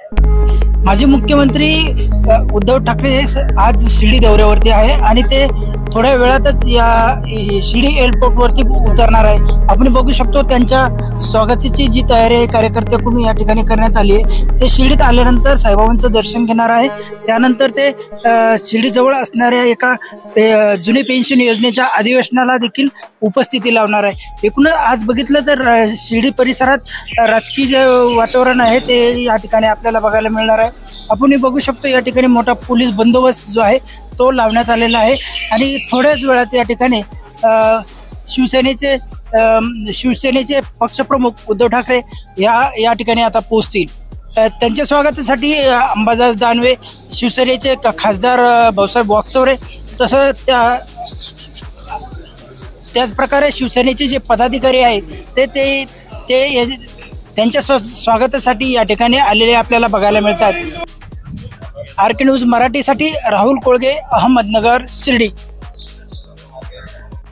माजी मुख्यमंत्री उद्धव ठाकरे आज शिर्डी दौऱ्यावरती आहे आणि ते थोड्या वेळातच या शिर्डी एअरपोर्टवरती उतरणार आहे। आपण बघू शकतो त्यांच्या स्वागताची जी तयारी आहे कार्यकर्त्यांकडून या ठिकाणी करण्यात आली आहे। ते शिर्डीत आल्यानंतर साईबाबांचं दर्शन घेणार आहे, त्यानंतर ते शिर्डी जवळ असणाऱ्या एका जुनी पेन्शन योजनेच्या अधिवेशनाला देखील उपस्थिती लावणार आहे। एकूण आज बघितलं तर शिर्डी परिसरात राजकीय जे वातावरण आहे ते या ठिकाणी आपल्याला बघायला मिळणार आहे। आपण बघू शकतो या ठिकाणी मोठा पोलीस बंदोबस्त जो आहे तो लावण्यात आलेला आहे आणि थोड्याच वेळात या ठिकाणी शिवसेनेचे पक्षप्रमुख उद्धव ठाकरे या ठिकाणी आता पोहोचतील। त्यांच्या स्वागतासाठी अंबादास दानवे, शिवसेनेचे खासदार भाऊसाहेब वागचौरे, तसं त्याच प्रकारे शिवसेनेचे जे पदाधिकारी आहेत ते त्यांच्या स्वागतासाठी या ठिकाणी आलेले आपल्याला बघायला मिळतात। आर के न्यूज मराठीसाठी राहुल कोळगे, अहमदनगर, शिर्डी।